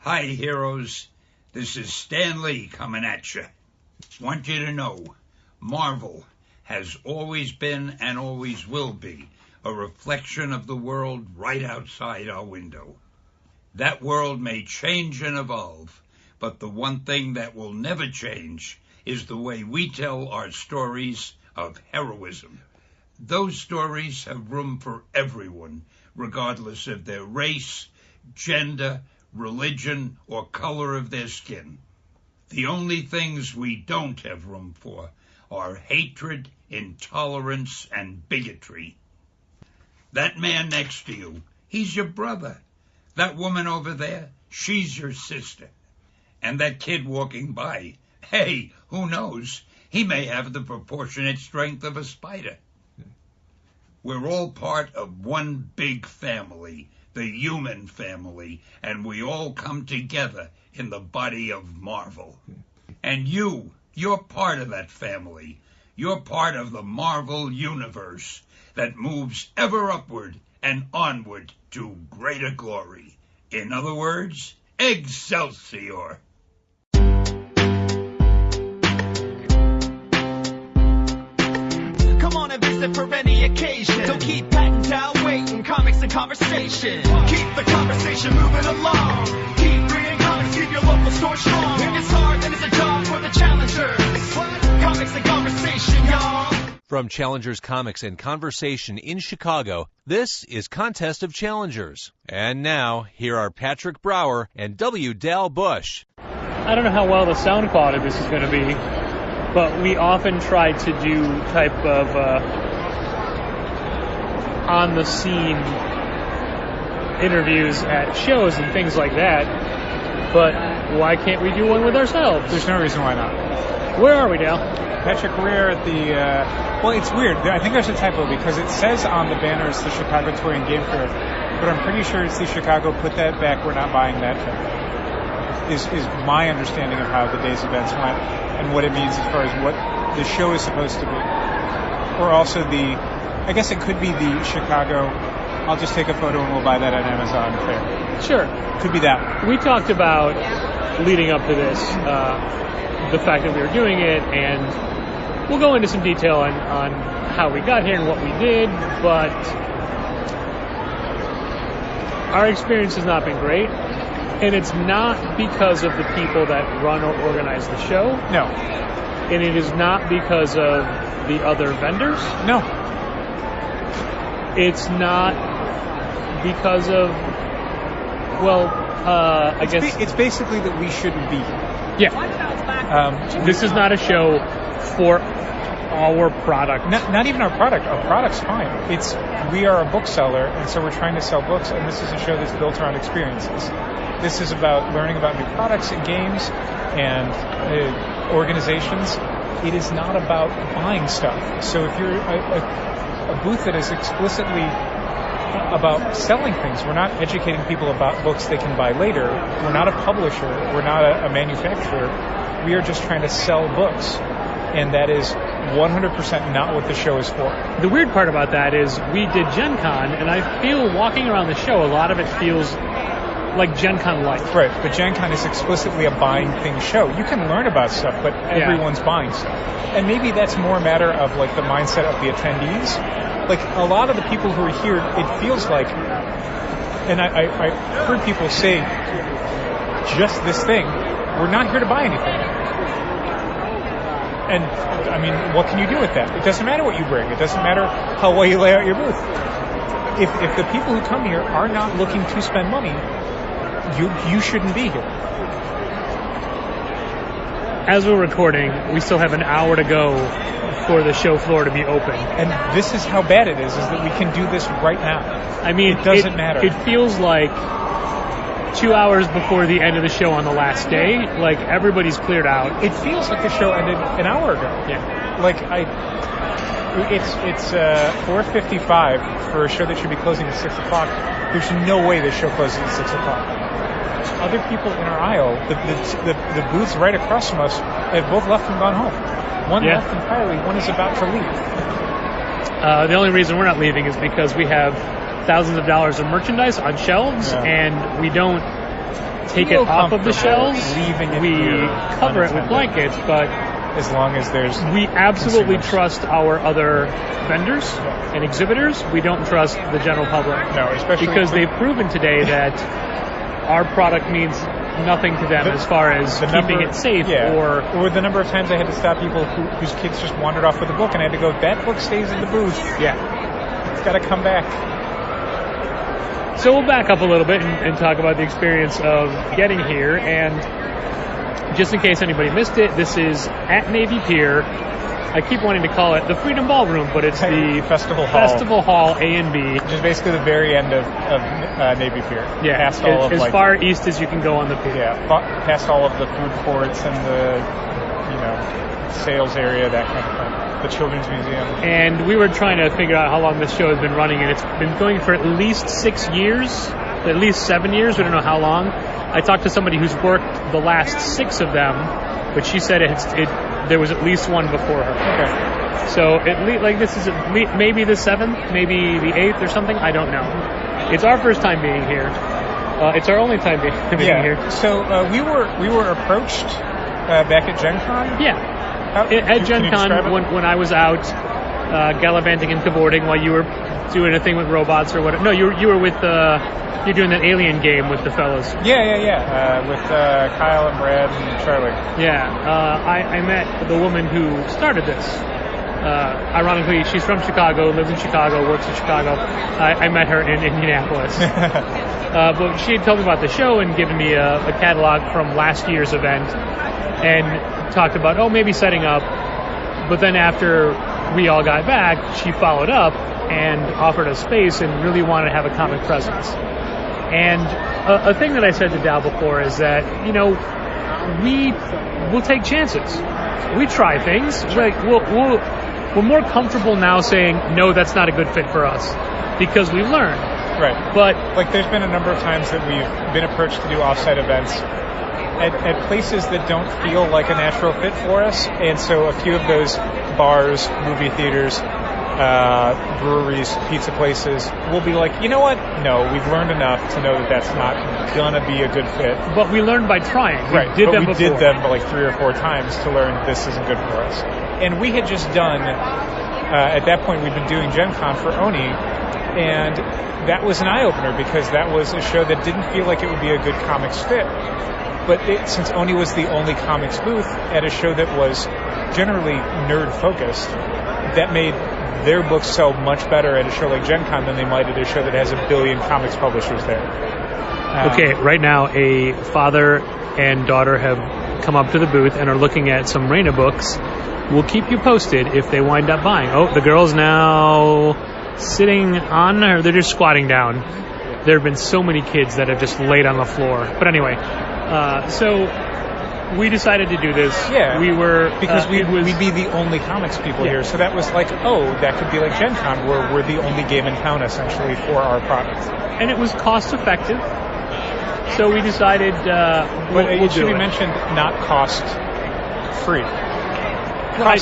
Hi, heroes. This is Stan Lee coming at you. Want you to know, Marvel has always been and always will be a reflection of the world right outside our window. That world may change and evolve, but the one thing that will never change is the way we tell our stories of heroism. Those stories have room for everyone, regardless of their race, gender, religion, or color of their skin. The only things we don't have room for are hatred, intolerance, and bigotry. That man next to you, he's your brother. That woman over there, she's your sister. And that kid walking by, hey, who knows? He may have the proportionate strength of a spider. We're all part of one big family, the human family, and we all come together in the body of Marvel. And you're part of that family. You're part of the Marvel universe that moves ever upward and onward to greater glory. In other words, Excelsior! Come on and visit for any occasion. Don't keep patting down waiting, comics and conversation. Keep the conversation moving along. Keep reading comics, keep your local store strong. If it's hard, then it's a job for the challengers. Comics and conversation, y'all. From Challengers Comics and Conversation in Chicago, this is Contest of Challengers. And now, here are Patrick Brower and W. Dal Bush. I don't know how well the sound quality of this is going to be, but we often try to do type of on-the-scene interviews at shows and things like that, but why can't we do one with ourselves? There's no reason why not. Where are we, Dal? Patrick, we're at the... well, it's weird. I think there's a typo because it says on the banners the Chicago Toy and Game Fair, but I'm pretty sure it's the Chicago Put That Back, We're Not Buying That Fair. Is my understanding of how the day's events went and what it means as far as what the show is supposed to be. Or also I guess it could be the Chicago, I'll just take a photo and we'll buy that on Amazon fair. Sure. Could be that. We talked about, leading up to this, the fact that we were doing it, and we'll go into some detail on how we got here and what we did, but our experience has not been great, and it's not because of the people that run or organize the show. No. And it is not because of the other vendors. No. It's not because of, well, I guess... It's basically that we shouldn't be here. Yeah. This is not a show for our product. Not even our product. Our product's fine. We are a bookseller, and so we're trying to sell books, and this is a show that's built around experiences. This is about learning about new products and games and organizations. It is not about buying stuff. So if you're a booth that is explicitly about selling things, we're not educating people about books they can buy later. We're not a publisher. We're not a manufacturer. We are just trying to sell books. And that is 100% not what the show is for. The weird part about that is we did Gen Con, and I feel walking around the show, a lot of it feels like Gen Con life. Right, but Gen Con is explicitly a buying things show. You can learn about stuff, but everyone's buying stuff. And maybe that's more a matter of like the mindset of the attendees. Like a lot of the people who are here, it feels like, and I heard people say just this thing, we're not here to buy anything. And, I mean, what can you do with that? It doesn't matter what you bring. It doesn't matter how well you lay out your booth. If the people who come here are not looking to spend money, you shouldn't be here. As we're recording, we still have an hour to go for the show floor to be open. And this is how bad it is that we can do this right now. I mean, it doesn't matter. It feels like 2 hours before the end of the show on the last day, like everybody's cleared out. It feels like the show ended an hour ago. Yeah. Like it's 4:55 for a show that should be closing at 6 o'clock. There's no way this show closes at 6 o'clock. Other people in our aisle, the booths right across from us, have both left and gone home. One left entirely. One is about to leave. The only reason we're not leaving is because we have thousands of dollars of merchandise on shelves, and we don't take it feel off of the comfortable shelves. leaving it We here cover it with unattended. blankets, but As long as there's we absolutely consumers. trust our other vendors and exhibitors. We don't trust the general public. No, especially Because they've proven today that our product means nothing to them as far as the keeping number- it safe yeah. or the number of times I had to stop people whose kids just wandered off with a book, and I had to go, that book stays in the booth. yeah. It's got to come back. So we'll back up a little bit and talk about the experience of getting here. And just in case anybody missed it, this is at Navy Pier. I keep wanting to call it the Freedom Ballroom, but it's the Festival Hall. Festival Hall A and B. Which is basically the very end of Navy Pier. Yeah, Past all of, as like, far east as you can go on the pier. Yeah, past all of the food courts and the, sales area, that kind of thing. The Children's Museum. And we were trying to figure out how long this show has been running, and it's been going for at least 6 years, at least 7 years. We don't know how long. I talked to somebody who's worked the last 6 of them, but she said there was at least one before her. Okay. So this is maybe the 7th, maybe the 8th or something. I don't know. It's our first time being here. It's our only time being here. So we were approached back at Gen Con. Yeah. At Can Gen you Con, describe it? when I was out gallivanting and cavorting while you were doing a thing with robots or whatever. No, you were with you're doing that alien game with the fellas. Yeah. With Kyle and Brad and Charlie. Yeah, I met the woman who started this. Ironically, she's from Chicago, lives in Chicago, works in Chicago. I met her in Indianapolis. But she had told me about the show and given me a catalog from last year's event and talked about, maybe setting up. But then after we all got back, she followed up and offered us space and really wanted to have a comic presence. And a thing that I said to Dal before is that, we will take chances. We try things. Like we're more comfortable now saying, no, that's not a good fit for us because we've learned. Right. But there's been a number of times that we've been approached to do offsite events at places that don't feel like a natural fit for us. And so a few of those bars, movie theaters, breweries, pizza places will be like, you know what? No, we've learned enough to know that that's not gonna be a good fit. But we learned by trying. Right. We did them like 3 or 4 times to learn this isn't good for us. And we had just done, at that point, we'd been doing Gen Con for Oni, and that was an eye-opener because that was a show that didn't feel like it would be a good comics fit. But since Oni was the only comics booth at a show that was generally nerd-focused, that made their books sell much better at a show like Gen Con than they might at a show that has 1 billion comics publishers there. Okay, right now a father and daughter have come up to the booth and are looking at some Raina books. We'll keep you posted if they wind up buying. Oh, the girl's now sitting on, or they're just squatting down. There have been so many kids that have just laid on the floor. But anyway, so we decided to do this. Yeah, we were because we'd be the only comics people here, so that was like, that could be like Gen Con, where we're the only game in town essentially for our product. And it was cost effective, so we decided. But it should be mentioned, not cost free. I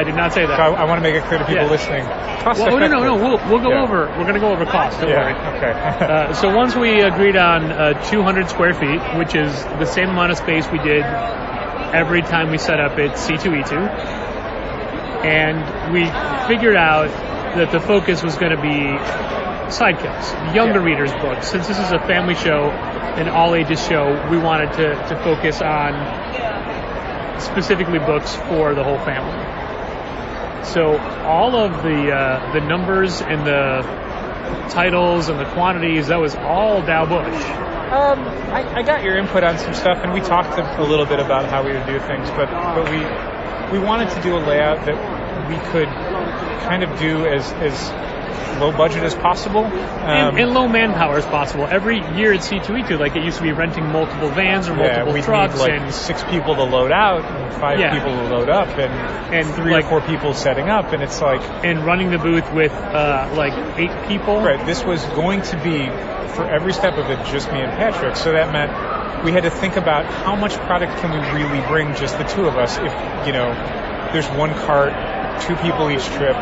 did not say that. So I want to make it clear to people listening. Cost effective. No. We'll go over. We're going to go over cost. Don't worry. Okay. So once we agreed on 200 square feet, which is the same amount of space we did every time we set up at C2E2, and we figured out that the focus was going to be sidekills, younger readers' books. Since this is a family show, an all-ages show, we wanted to focus on specifically books for the whole family. So all of the numbers and the titles and the quantities, that was all Dow Bush. I got your input on some stuff, and we talked a little bit about how we would do things, but we wanted to do a layout that we could kind of do as low budget as possible. And low manpower as possible. Every year at C2E2, like it used to be renting multiple vans or multiple trucks. Need like and 6 people to load out and 5 people to load up and 3 or 4 people setting up, and it's like... And running the booth with 8 people. Right, this was going to be, for every step of it, just me and Patrick, so that meant we had to think about how much product can we really bring, just the 2 of us, if, there's 1 cart, 2 people each trip,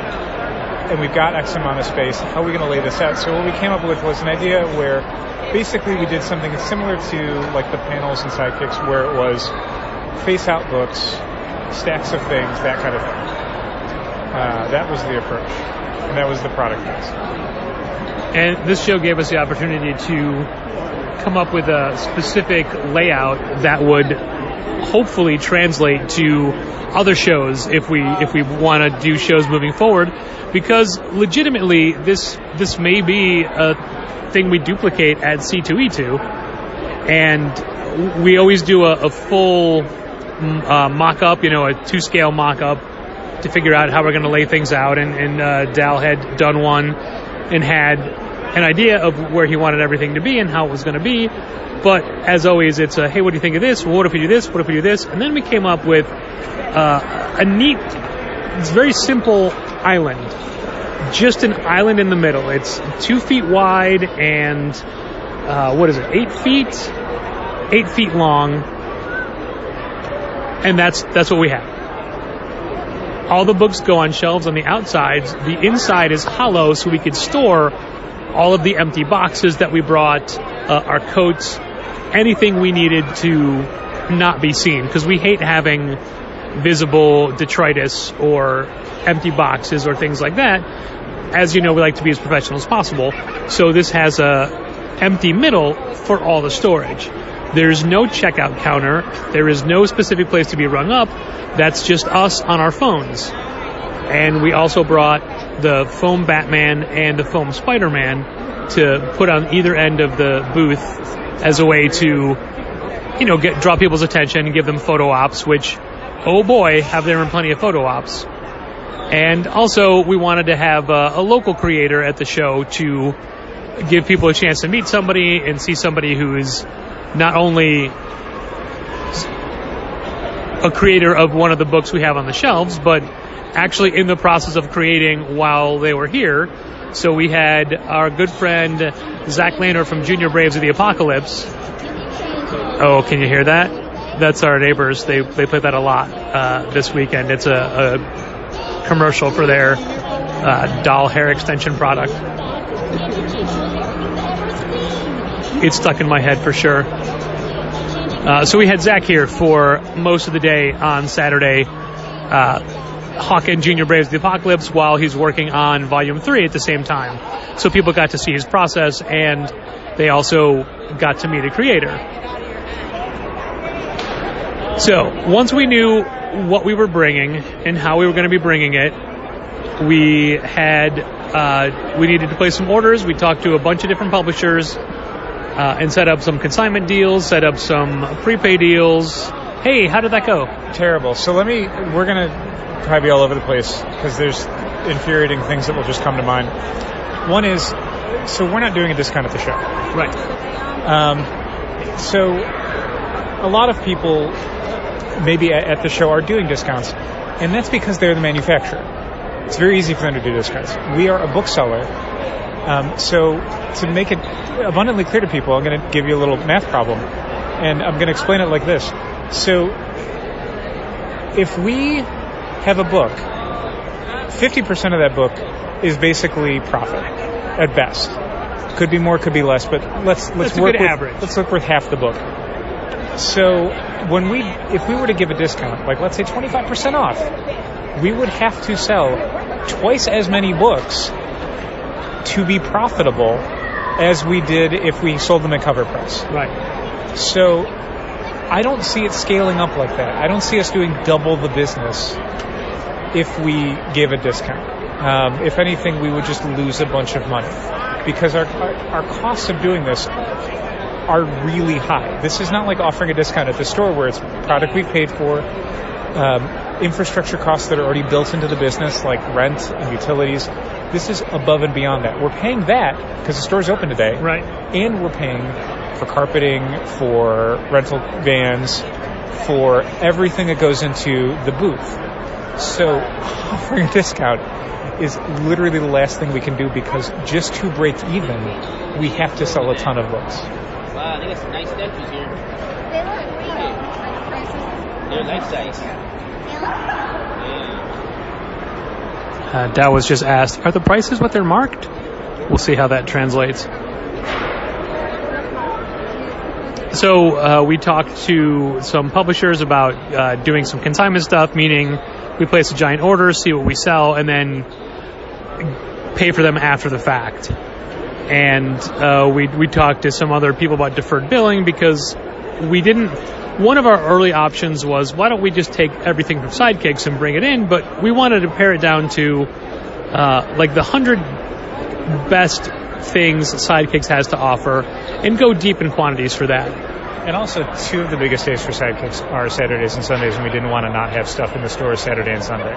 and we've got X amount of space. How are we going to lay this out? So what we came up with was an idea where basically we did something similar to like the panels and sidekicks, where it was face-out books, stacks of things, that kind of thing. That was the approach, and that was the product mix. And this show gave us the opportunity to come up with a specific layout that would hopefully translate to other shows if we want to do shows moving forward, because legitimately this may be a thing we duplicate at C2E2, and we always do a full mock-up, a 2-scale mock-up to figure out how we're going to lay things out, and Dal had done one and had an idea of where he wanted everything to be and how it was going to be. But as always, it's hey, what do you think of this? Well, what if we do this? What if we do this? And then we came up with a neat, it's very simple island. Just an island in the middle. It's 2 feet wide and 8 feet? 8 feet long. And that's what we have. All the books go on shelves on the outsides. The inside is hollow, so we could store all of the empty boxes that we brought, our coats, anything we needed to not be seen, because we hate having visible detritus or empty boxes or things like that. As you know, we like to be as professional as possible, so this has a empty middle for all the storage. There's no checkout counter. There is no specific place to be rung up. That's just us on our phones. And we also brought the foam Batman and the foam Spider-Man to put on either end of the booth as a way to, draw people's attention and give them photo ops, which, oh boy, have there been plenty of photo ops. And also, we wanted to have a local creator at the show to give people a chance to meet somebody and see somebody who is not only a creator of one of the books we have on the shelves, but actually in the process of creating while they were here. So we had our good friend Zach Lander from Junior Braves of the Apocalypse. Oh, can you hear that? That's our neighbors. They play that a lot this weekend. It's a commercial for their doll hair extension product. It's stuck in my head for sure. So we had Zach here for most of the day on Saturday, hawking Junior Braves of the Apocalypse while he's working on Volume 3 at the same time. So people got to see his process, and they also got to meet a creator. So once we knew what we were bringing and how we were going to be bringing it, we needed to place some orders. We talked to a bunch of different publishers and set up some consignment deals, set up some prepay deals. Hey, how did that go? Terrible. So we're going to probably be all over the place because there's infuriating things that will just come to mind. One is, so we're not doing a discount at the show. Right. So a lot of people maybe at the show are doing discounts, and that's because they're the manufacturer. It's very easy for them to do discounts. We are a bookseller. So to make it abundantly clear to people, I'm going to give you a little math problem, and I'm going to explain it like this. So if we have a book, 50% of that book is basically profit at best. Could be more, could be less, but let's work with average. Let's look with half the book. So if we were to give a discount, like let's say 25% off, we would have to sell twice as many books to be profitable as we did if we sold them at cover price. Right. So I don't see it scaling up like that. I don't see us doing double the business if we gave a discount. If anything, we would just lose a bunch of money because our costs of doing this are really high. This is not like offering a discount at the store where it's product we've paid for, infrastructure costs that are already built into the business like rent and utilities. This is above and beyond that. We're paying that because the store's open today. Right. And we're paying for carpeting, for rental vans, for everything that goes into the booth. So offering a discount is literally the last thing we can do because just to break even, we have to sell a ton of books. Wow, I think it's nice statues here. They look really They're life size. Yeah. Dow was just asked, are the prices what they're marked? We'll see how that translates. So we talked to some publishers about doing some consignment stuff, meaning we place a giant order, see what we sell, and then pay for them after the fact. And we talked to some other people about deferred billing because we didn't. One of our early options was, why don't we just take everything from Sidekicks and bring it in? But we wanted to pare it down to like the 100 best things Sidekicks has to offer and go deep in quantities for that. And also, 2 of the biggest days for Sidekicks are Saturdays and Sundays, and we didn't want to not have stuff in the store Saturday and Sunday.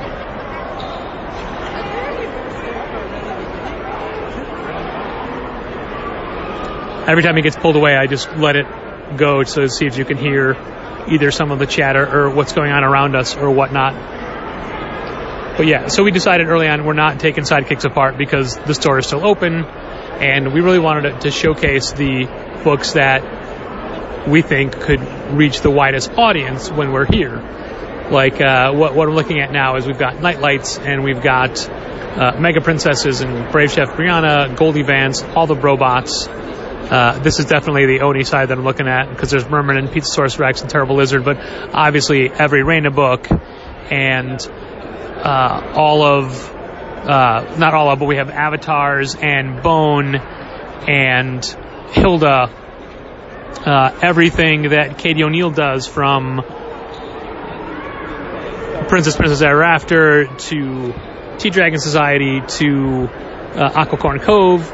Every time it gets pulled away, I just let it go to see if you can hear either some of the chatter or what's going on around us or whatnot. But yeah, so we decided early on we're not taking Sidekicks apart because the store is still open, and we really wanted to showcase the books that we think could reach the widest audience when we're here. Like what we're looking at now is we've got Nightlights, and we've got Mega Princesses and Brave Chef Brianna, Goldie Vance, all the Brobots. This is definitely the Oni side that I'm looking at because there's Merman and Pizza Source Rex and Terrible Lizard, but obviously every Reina book and all of, not all of, but we have Avatars and Bone and Hilda, everything that Katie O'Neill does from Princess Ever After to T-Dragon Society to Aquacorn Cove,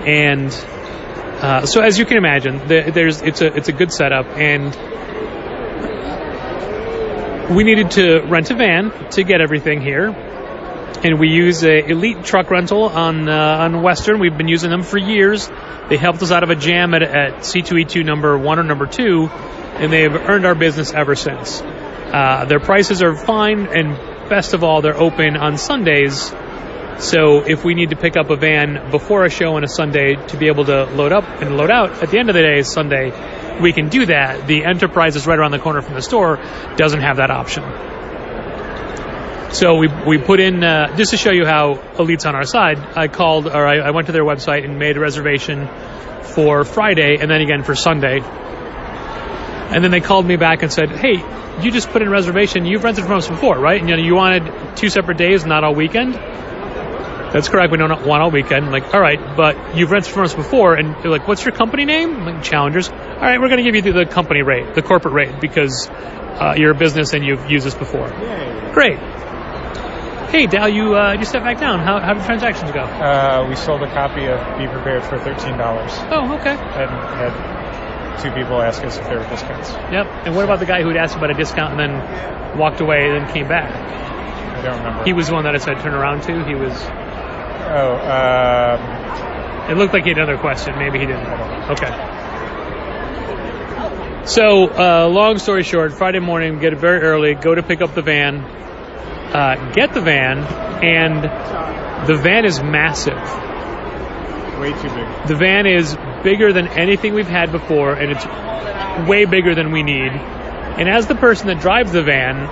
and so as you can imagine, it's a good setup, and we needed to rent a van to get everything here, and we use a Elite Truck Rental on Western. We've been using them for years. They helped us out of a jam at C2E2 number 1 or number 2, and they've earned our business ever since. Their prices are fine, and best of all, they're open on Sundays. So if we need to pick up a van before a show on a Sunday to be able to load up and load out at the end of the day, Sunday, we can do that. The Enterprise is right around the corner from the store, doesn't have that option. So we put in, just to show you how Elite's on our side, I went to their website and made a reservation for Friday and then again for Sunday. And then they called me back and said, hey, you just put in a reservation. You've rented from us before, right? And you wanted 2 separate days, not all weekend? That's correct. We don't want all weekend. I'm like, all right, but you've rented from us before. And they're like, what's your company name? I'm like, Challengers. All right, we're going to give you the company rate, the corporate rate, because you're a business and you've used this before. Yay. Great. Hey, Dal, you step back down. How did transactions go? We sold a copy of Be Prepared for $13. Oh, okay. And had 2 people ask us if there were discounts. Yep. And what about the guy who had asked about a discount and then walked away and then came back? I don't remember. He was the one that I said turn around to. He was... It looked like he had another question. Maybe he didn't. Okay. So, long story short, Friday morning, get it very early, go to pick up the van, get the van, and the van is massive. Way too big. The van is bigger than anything we've had before, and it's way bigger than we need. And as the person that drives the van,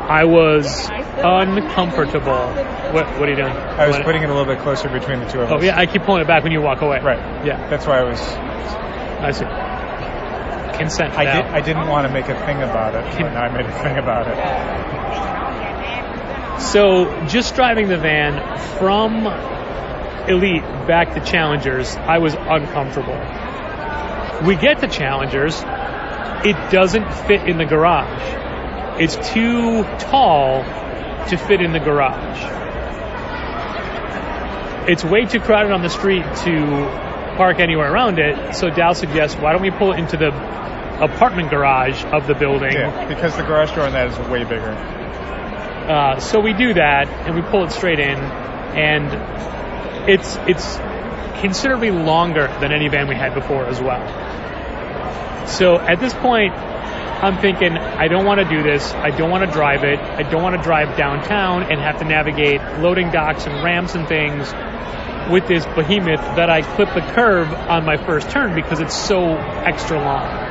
I was uncomfortable. What are you doing? I was putting it a little bit closer between the 2 of us. Oh, yeah, I keep pulling it back when you walk away. Right. Yeah. That's why I was... I see. Consent. I didn't want to make a thing about it, but now I made a thing about it. So, just driving the van from Elite back to Challengers, I was uncomfortable. We get to Challengers, it doesn't fit in the garage. It's too tall to fit in the garage. It's way too crowded on the street to park anywhere around it, so Dal suggests, why don't we pull it into the apartment garage of the building? Yeah, because the garage door on that is way bigger. So we do that, and we pull it straight in, and it's considerably longer than any van we had before as well. So at this point, I'm thinking, I don't want to do this. I don't want to drive it. I don't want to drive downtown and have to navigate loading docks and ramps and things with this behemoth that I clip the curb on my first turn because it's so extra long.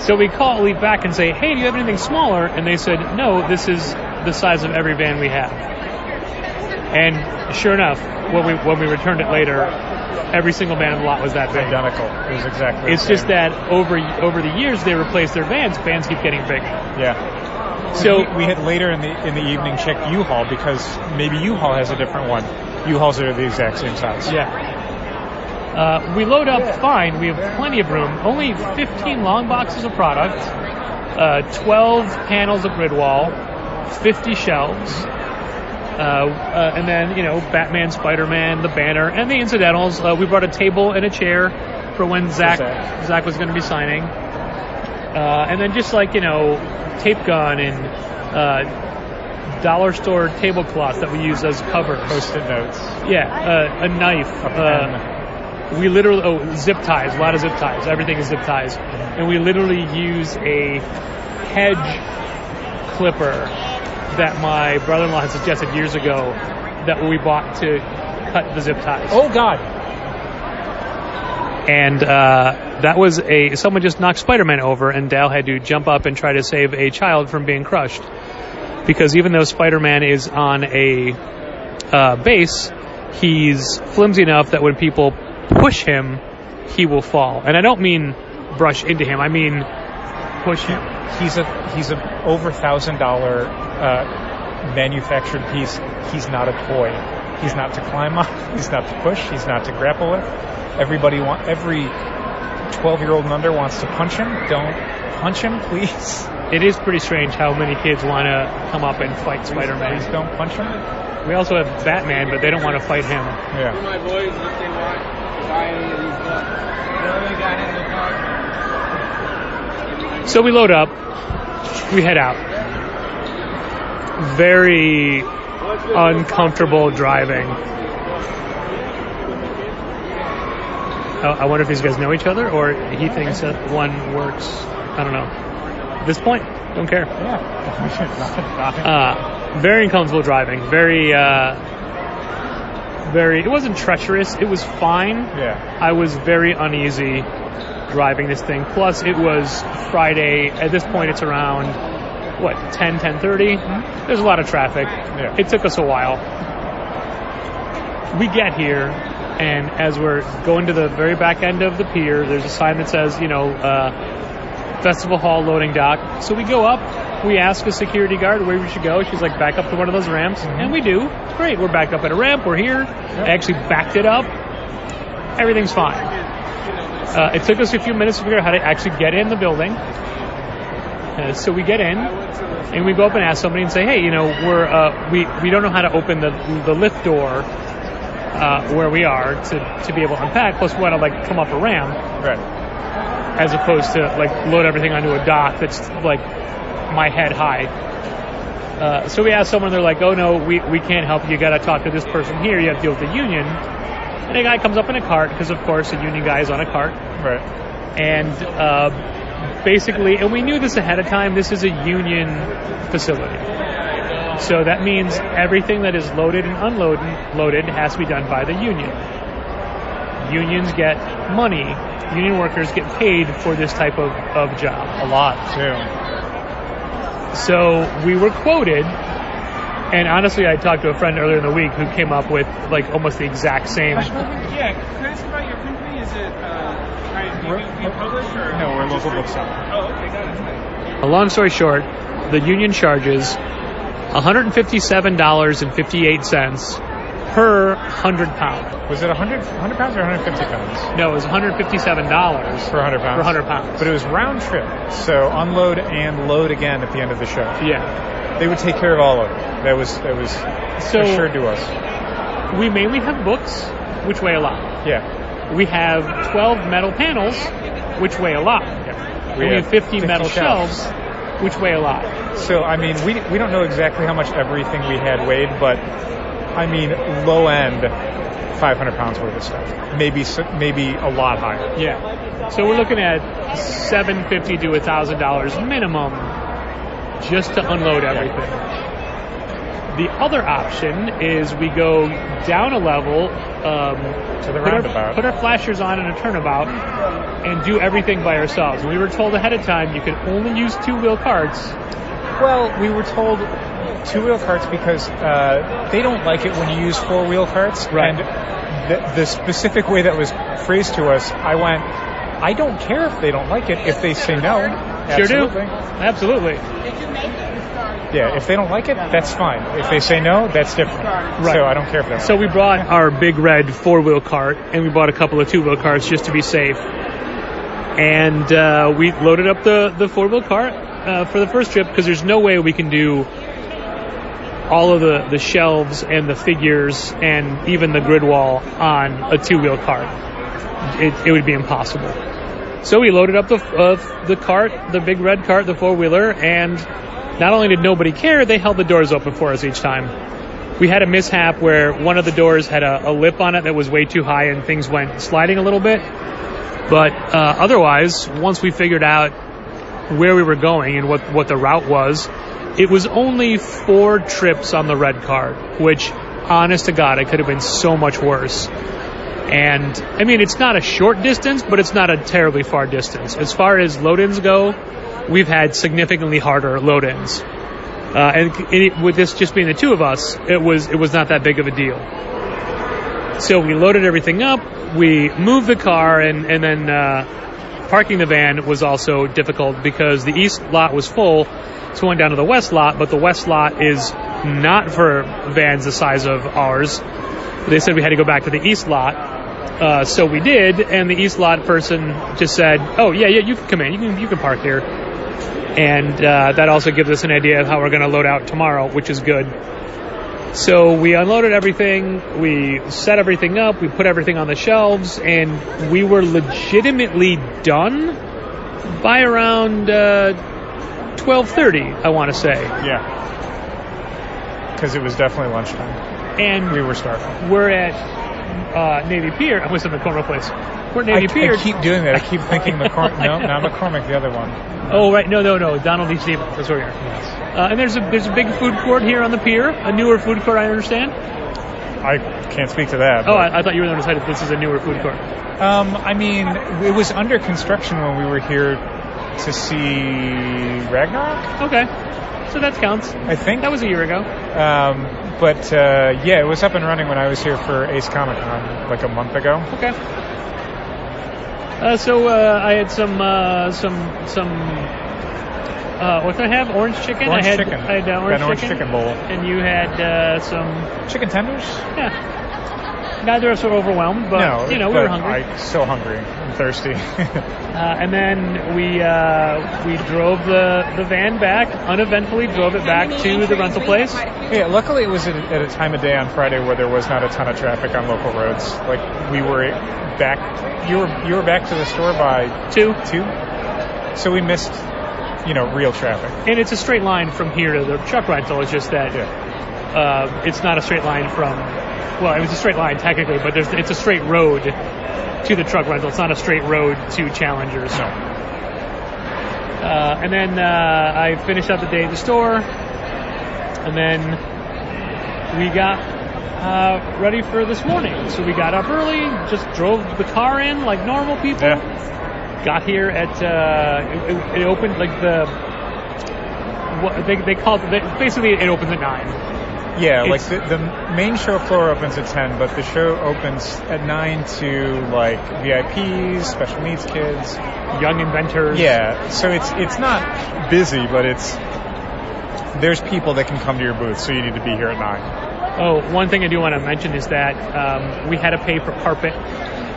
So we call Elite back and say, hey, do you have anything smaller? And they said, no, this is the size of every van we have. And sure enough, when we returned it later, every single van in the lot was that big. Identical. It was exactly. It's the same. just that over the years they replaced their vans. Vans keep getting bigger. Yeah. So we had later in the evening checked U-Haul because maybe U-Haul has a different one. U-Hauls are the exact same size. yeah. We load up fine. We have plenty of room. Only 15 long boxes of product, 12 panels of grid wall, 50 shelves, and then, Batman, Spider-Man, the banner, and the incidentals. We brought a table and a chair for when Zach was going to be signing. And then just tape gun and dollar store tablecloth that we use as covers. Post-it notes. Yeah, a knife. A pen. We literally, zip ties, a lot of zip ties. Everything is zip ties. And we literally use a hedge clipper that my brother-in-law had suggested years ago that we bought to cut the zip ties. Oh, God. And that was someone just knocked Spider-Man over, and Dal had to jump up and try to save a child from being crushed. Because even though Spider-Man is on a base, he's flimsy enough that when people push him, he will fall. And I don't mean brush into him. I mean push him. He's a over $1,000 manufactured piece. He's not a toy. He's not to climb on. He's not to push. He's not to grapple with. Every 12-year-old and under wants to punch him. Don't punch him, please. It is pretty strange how many kids want to come up and fight Spider-Man. Please don't punch him. We also have Batman, but they don't want to fight him. Yeah. My boys, if they want to buy any of these books. So we load up, we head out. Very uncomfortable driving. I wonder if these guys know each other, or he thinks that one works. I don't know. At this point, don't care. Yeah. Very uncomfortable driving. Very. It wasn't treacherous. It was fine. Yeah. I was very uneasy driving this thing. Plus, it was Friday. At this point, it's around 10:30. Mm-hmm. There's a lot of traffic. Yeah. It took us a while. We get here, and as we're going to the very back end of the pier, there's a sign that says, Festival Hall loading dock. So we go up, we ask a security guard where we should go. She's like, back up to one of those ramps. Mm-hmm. And we do. Great, we're backed up at a ramp, we're here. Yep. I actually backed it up. Everything's fine. It took us a few minutes to figure out how to actually get in the building. So we get in, and we go up and ask somebody and say, hey, we don't know how to open the lift door where we are to be able to unpack. Plus, we want to come up a ramp. Right. As opposed to load everything onto a dock that's my head high. So we asked someone, they're like, oh no, we can't help you. You got to talk to this person here. You have to deal with the union. And a guy comes up in a cart because, of course, a union guy is on a cart. Right. And basically, and we knew this ahead of time. This is a union facility. So that means everything that is loaded and unloaded has to be done by the union. Unions get money. Union workers get paid for this type of job. A lot, too. So we were quoted, and honestly, I talked to a friend earlier in the week who came up with almost the exact same. Yeah, can I ask about your company? Is it, do you publish or? No, we're a local bookseller. Oh, okay, got it. A long story short, the union charges $157.58 per 100 pounds. Was it 100 pounds or 150 pounds? No, it was $157 for 100 pounds. For 100 pounds. But it was round trip, so unload and load again at the end of the show. Yeah. They would take care of all of it. That was assured to us. We mainly have books, which weigh a lot. Yeah. We have 12 metal panels, which weigh a lot. Yeah. We have 50 metal shelves, which weigh a lot. So, we don't know exactly how much everything we had weighed, but low end, 500 pounds worth of stuff. Maybe a lot higher. Yeah. So we're looking at $750 to $1,000 minimum just to unload everything. Yeah. The other option is we go down a level, to the roundabout. Put our flashers on in a turnabout, and do everything by ourselves. We were told ahead of time you could only use two-wheel carts. Well, we were told two-wheel carts because they don't like it when you use four-wheel carts. Right. And the specific way that was phrased to us, I went, I don't care if they don't like it. If they say no, Sure do. absolutely. Absolutely. Yeah, if they don't like it, that's fine. If they say no, that's different. Right. So I don't care if they don't So like we brought our big red 4-wheel cart, and we bought a couple of 2-wheel carts just to be safe. And we loaded up the 4-wheel cart for the first trip because there's no way we can do all of the shelves and the figures and even the grid wall on a 2-wheel cart. It would be impossible. So we loaded up the cart, the big red cart, the 4-wheeler, and not only did nobody care, they held the doors open for us each time. We had a mishap where one of the doors had a lip on it that was way too high and things went sliding a little bit. But otherwise, once we figured out where we were going and what the route was, it was only 4 trips on the red cart, which, honest to God, it could have been so much worse. And, I mean, it's not a short distance, but it's not a terribly far distance. As far as load-ins go, we've had significantly harder load-ins. With this just being the 2 of us, it was not that big of a deal. So we loaded everything up, we moved the car, and then parking the van was also difficult because the east lot was full, so we went down to the west lot, but the west lot is not for vans the size of ours. They said we had to go back to the east lot, so we did, and the east lot person just said, oh, yeah, you can come in, you can park here. And that also gives us an idea of how we're going to load out tomorrow, which is good. So we unloaded everything, we set everything up, we put everything on the shelves, and we were legitimately done by around 12:30, I want to say. Yeah. Because it was definitely lunchtime. And We were starving. we're at Navy Pier. I was in the corner place. We're at Navy Pier. I keep doing that. I keep thinking McCormick. No, not McCormick, the other one. Oh, right. No. Donald E. Stevens. That's where we are. Yes. And there's a big food court here on the pier, a newer food court, I understand. I can't speak to that. Oh, but- I thought you were the one who said this is a newer food court. I mean, it was under construction when we were here to see Ragnarok, Okay. So that counts. I think. That was a year ago. But yeah, it was up and running when I was here for Ace Comic Con like a month ago. Okay. So I had some what did I have? Orange chicken? Orange I had chicken. I had orange, Got an orange chicken. chicken bowl. And you had some, Chicken tenders? yeah. Neither of us were overwhelmed, but, No, we but were hungry. I'm so hungry and thirsty. And then we drove the van back, uneventfully drove it back to the rental place. Yeah, luckily it was at a time of day on Friday where there was not a ton of traffic on local roads. Like we were back, you were back to the store by 2. 2, so we missed, real traffic. And it's a straight line from here to the truck rental. It's just that it's not a straight line from, well, it was a straight line technically, but it's a straight road to the truck rental. It's not a straight road to Challengers. No. And then I finished out the day at the store, and then we got ready for this morning. So we got up early, just drove the car in like normal people. Yeah. Got here at it opened like what they call it. Basically, it opens at 9. Yeah, like the main show floor opens at 10, but the show opens at 9 to like VIPs, special needs kids, young inventors. Yeah, so it's not busy, but there's people that can come to your booth, so you need to be here at 9. Oh, one thing I do want to mention is that we had to pay for carpet.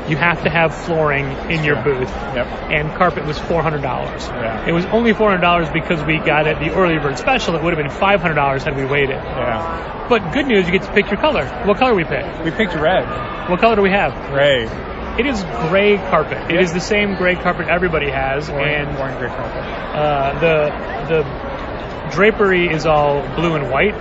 You have to have flooring in your booth. Yep. And carpet was $400. Yeah. It was only $400 because we got it the early bird special. It would have been $500 had we waited. Yeah. But good news, you get to pick your color. What color we pick? We picked red. What color do we have? Gray. It is gray carpet. It is the same gray carpet everybody has. Worn gray carpet. The drapery is all blue and white.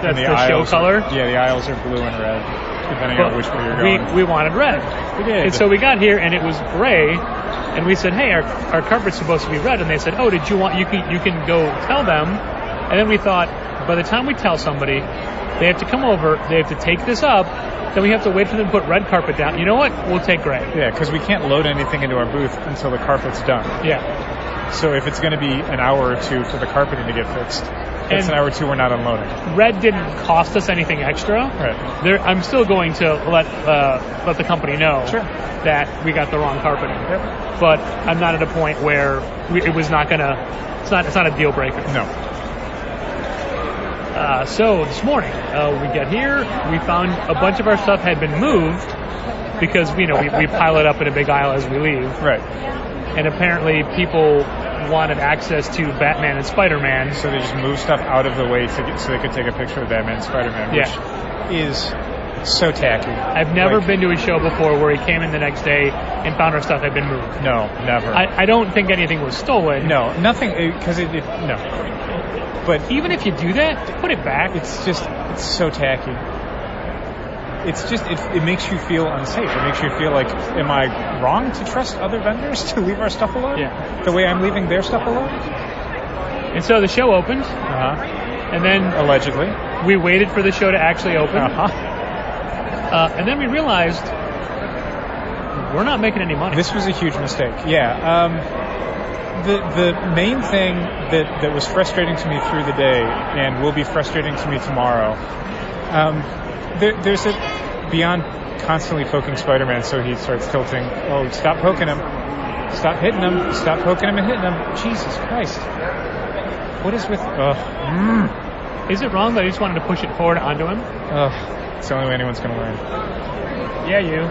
That's the show color. Yeah, the aisles are blue and red, depending on which way you're going. We wanted red. We did. And so we got here and it was gray, and we said, "Hey, our carpet's supposed to be red." And they said, "Oh, did you want? You can go tell them." And then we thought, by the time we tell somebody, they have to come over, they have to take this up, then we have to wait for them to put red carpet down. You know what? We'll take gray. Yeah, because we can't load anything into our booth until the carpet's done. Yeah. So if it's going to be an hour or two for the carpeting to get fixed. That's an hour or two we're not unloading. Red didn't cost us anything extra. Right. I'm still going to let the company know Sure. that we got the wrong carpeting. Yep. But I'm not at a point where it was not gonna. It's not a deal breaker. No. So this morning we get here. We found a bunch of our stuff had been moved because we pile it up in a big aisle as we leave. Right. And apparently people wanted access to Batman and Spider-Man. So they just moved stuff out of the way so they could take a picture of Batman and Spider-Man, which is so tacky. I've never been to a show before where he came in the next day and found our stuff had been moved. No, never. I don't think anything was stolen. No, nothing, because no. But even if you do that, put it back. It's so tacky. It's just, it makes you feel unsafe. It makes you feel like, am I wrong to trust other vendors to leave our stuff alone? Yeah. The way I'm leaving their stuff alone? And so the show opened. Uh-huh. And then... Allegedly. We waited for the show to actually open. Uh-huh. And then we realized we're not making any money. This was a huge mistake. Yeah. The main thing that was frustrating to me through the day and will be frustrating to me tomorrow, there's a beyond constantly poking Spider-Man so he starts tilting. Oh, stop poking him. Stop hitting him. Stop poking him and hitting him. Jesus Christ. What is with... Is it wrong that I just wanted to push it forward onto him? It's the only way anyone's going to learn. Yeah, you.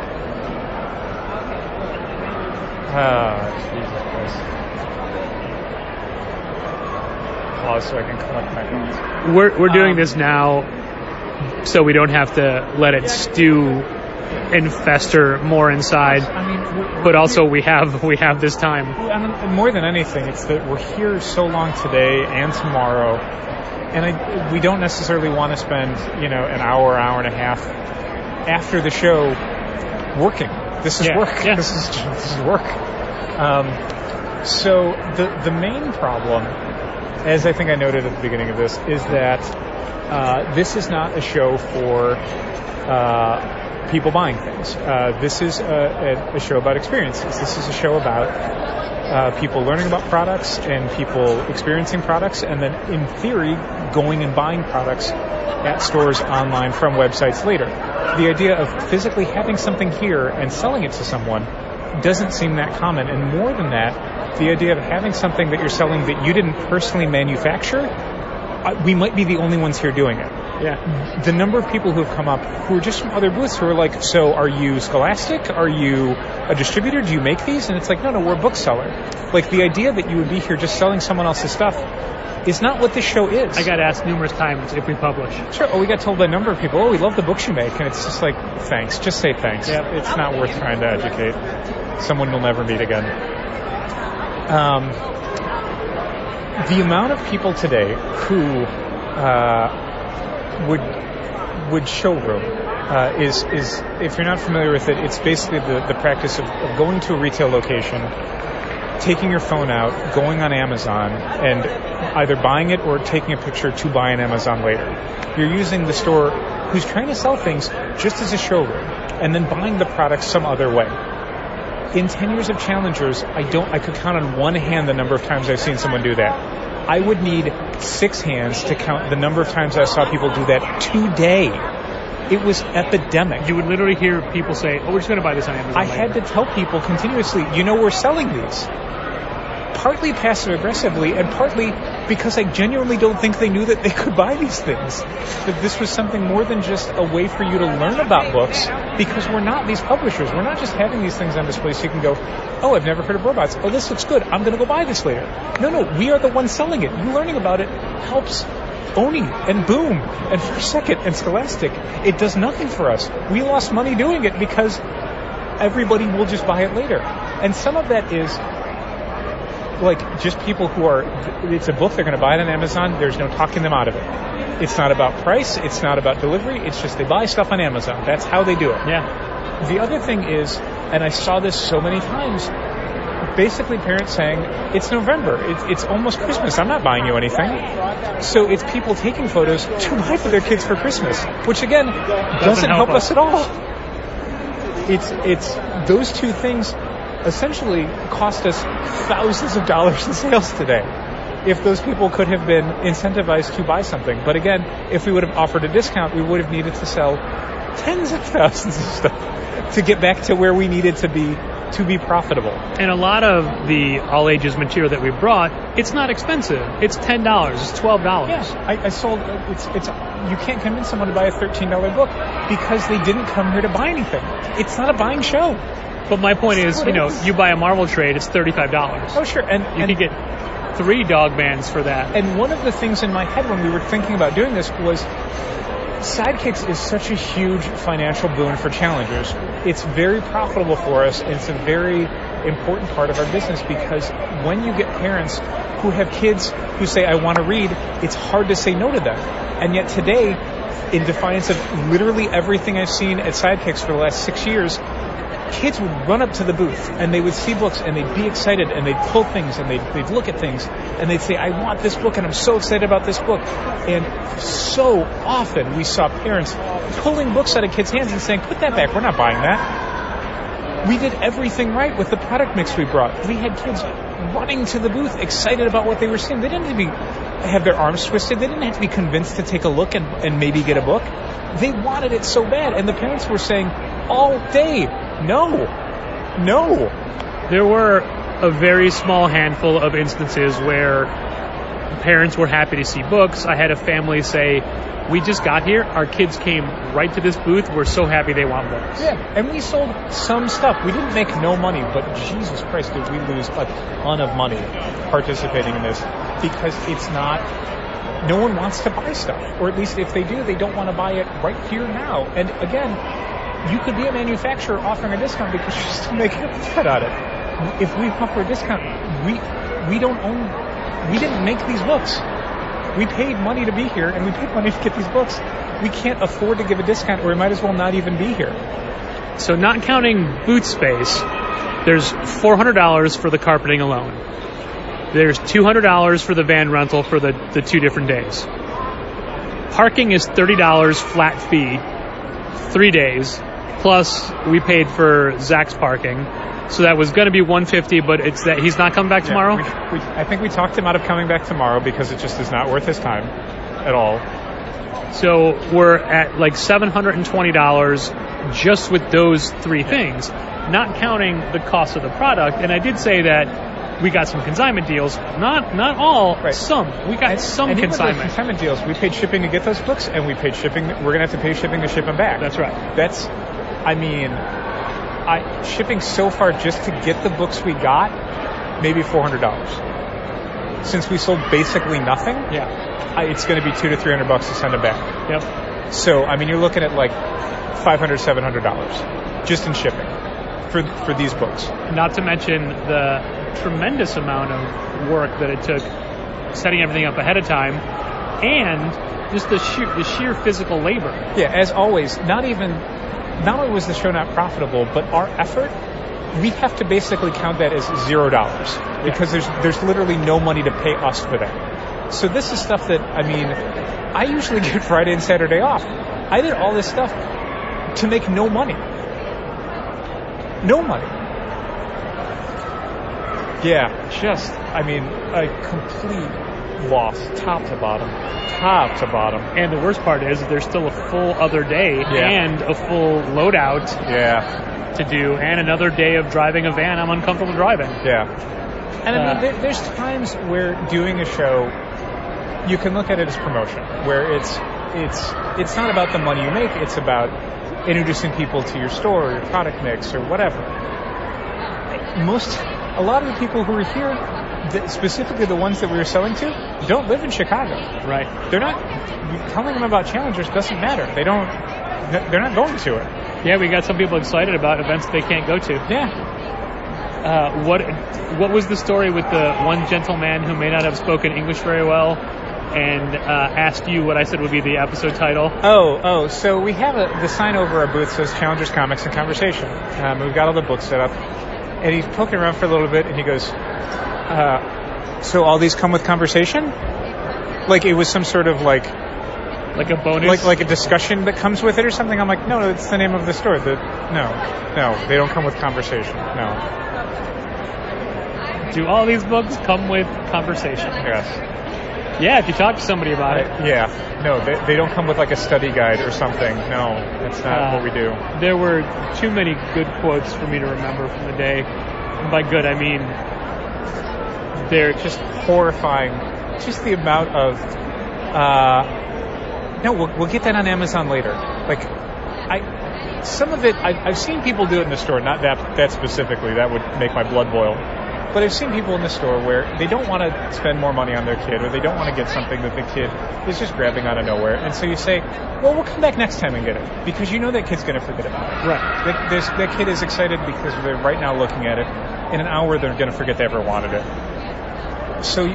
Jesus Christ. Pause so I can collect my thoughts. We're doing this now so we don't have to let it stew and fester more inside. I mean, but also we have this time. I mean, more than anything, it's that we're here so long today and tomorrow, and we don't necessarily want to spend an hour and a half after the show working. This is work. Yeah. This is work. So the main problem, as I think I noted at the beginning of this, is that this is not a show for people buying things. This is a show about experiences. This is a show about people learning about products and people experiencing products, and then, in theory, going and buying products at stores, online, from websites later. The idea of physically having something here and selling it to someone doesn't seem that common. And more than that, the idea of having something that you're selling that you didn't personally manufacture, we might be the only ones here doing it. Yeah. The number of people who have come up who are just from other booths who are like, so are you Scholastic? Are you a distributor? Do you make these? And it's like, no, we're a bookseller. Like, the idea that you would be here just selling someone else's stuff is not what this show is. I got asked numerous times if we publish. Sure. Oh, we got told by a number of people, we love the books you make. And it's just like, thanks. Just say thanks. Yeah. It's not worth trying to educate someone you'll never meet again. The amount of people today who would showroom is if you're not familiar with it, it's basically the practice of going to a retail location, taking your phone out, going on Amazon, and either buying it or taking a picture to buy on Amazon later. You're using the store who's trying to sell things just as a showroom, and then buying the product some other way. In 10 years of Challengers, I could count on one hand the number of times I've seen someone do that. I would need 6 hands to count the number of times I saw people do that today. It was epidemic. You would literally hear people say, we're just going to buy this on Amazon I later. had to tell people continuously, we're selling these. Partly passive-aggressively, and partly because I genuinely don't think they knew that they could buy these things. That this was something more than just a way for you to learn about books, because we're not these publishers. We're not just having these things on display so you can go, oh, I've never heard of robots. Oh, this looks good. I'm going to go buy this later. No, we are the ones selling it. You learning about it helps Oni and Boom and First Second and Scholastic. It does nothing for us. We lost money doing it because everybody will just buy it later. And some of that is like just people who it's a book, they're going to buy it on Amazon, there's no talking them out of it. It's not about price, it's not about delivery, it's just they buy stuff on Amazon. That's how they do it. Yeah. The other thing is, and I saw this so many times, basically parents saying, it's November, it's almost Christmas, I'm not buying you anything. So it's people taking photos to buy for their kids for Christmas, which again, doesn't help us at all. It's those two things essentially cost us thousands of dollars in sales today. if those people could have been incentivized to buy something. But again, if we would have offered a discount, we would have needed to sell tens of thousands of stuff to get back to where we needed to be profitable. And a lot of the all ages material that we brought, it's not expensive. It's $10. It's $12. Yeah, I sold. It's. You can't convince someone to buy a $13 book because they didn't come here to buy anything. It's not a buying show. But my point is, you buy a Marvel trade, it's $35. Oh, sure. And you could get 3 dog bands for that. And one of the things in my head when we were thinking about doing this was Sidekicks is such a huge financial boon for challengers. It's very profitable for us, and it's a very important part of our business because when you get parents who have kids who say, I want to read, it's hard to say no to them. And yet today, in defiance of literally everything I've seen at Sidekicks for the last 6 years, kids would run up to the booth and they would see books and they'd be excited and they'd pull things and they'd look at things and they'd say, I want this book and I'm so excited about this book. And so often we saw parents pulling books out of kids' hands and saying, put that back, we're not buying that. We did everything right with the product mix we brought. We had kids running to the booth excited about what they were seeing. They didn't have to have their arms twisted. They didn't have to be convinced to take a look and maybe get a book. They wanted it so bad. And the parents were saying all day, no. There were a very small handful of instances where parents were happy to see books. I had a family say, we just got here, our kids came right to this booth, we're so happy they want books. Yeah, and we sold some stuff. We didn't make no money, but Jesus Christ, did we lose a ton of money participating in this because it's not, no one wants to buy stuff. Or at least if they do, they don't want to buy it right here now. And again, you could be a manufacturer offering a discount because you're still making a profit on it. If we offer a discount, we didn't make these books. We paid money to be here, and we paid money to get these books. We can't afford to give a discount, or we might as well not even be here. So not counting booth space, there's $400 for the carpeting alone. There's $200 for the van rental for the 2 different days. Parking is $30 flat fee, 3 days. Plus, we paid for Zach's parking, so that was going to be $150. But it's that he's not coming back tomorrow. I think we talked him out of coming back tomorrow because it just is not worth his time at all. So we're at like $720 just with those 3 things, not counting the cost of the product. And I did say that we got some consignment deals. Not all, right. Some. We got some and consignment. Even those consignment deals. We paid shipping to get those books, and we paid shipping. We're going to have to pay shipping to ship them back. That's right. Shipping so far just to get the books we got, maybe $400. Since we sold basically nothing, it's going to be $200 to $300 to send them back. Yep. So, you're looking at like $500, $700 just in shipping for these books. Not to mention the tremendous amount of work that it took setting everything up ahead of time and just the sheer physical labor. Yeah, as always, not only was the show not profitable, but our effort, we have to basically count that as $0 because there's literally no money to pay us for that. So this is stuff that, I usually get Friday and Saturday off. I did all this stuff to make no money. No money. Yeah, just, a complete loss, top to bottom. And the worst part is there's still a full other day and a full loadout to do, and another day of driving a van I'm uncomfortable driving. Yeah. And there's times where doing a show, you can look at it as promotion, where it's not about the money you make, it's about introducing people to your store or your product mix or whatever. A lot of the people who are here, specifically the ones that we were selling to, don't live in Chicago. Right. They're not, telling them about challengers doesn't matter. They're not going to it. Yeah, we got some people excited about events they can't go to. Yeah. What was the story with the one gentleman who may not have spoken English very well and asked you what I said would be the episode title? Oh, so we have the sign over our booth says Challengers, Comics, and Conversation. We've got all the books set up. And he's poking around for a little bit, and he goes, so all these come with conversation? Like it was some sort of like a bonus? Like a discussion that comes with it or something? I'm like, no, it's the name of the store. No, they don't come with conversation. No. Do all these books come with conversation? Yes. Yeah, if you talk to somebody about it. Yeah. No, they don't come with like a study guide or something. No, that's not what we do. There were too many good quotes for me to remember from the day. And by good, I mean they're just horrifying. Just the amount of... No, we'll get that on Amazon later. Like, some of it, I've seen people do it in the store, not that specifically. That would make my blood boil. But I've seen people in the store where they don't want to spend more money on their kid, or they don't want to get something that the kid is just grabbing out of nowhere. And so you say, well, we'll come back next time and get it. Because you know that kid's going to forget about it. Right. That kid is excited because they're right now looking at it. In an hour, they're going to forget they ever wanted it. So you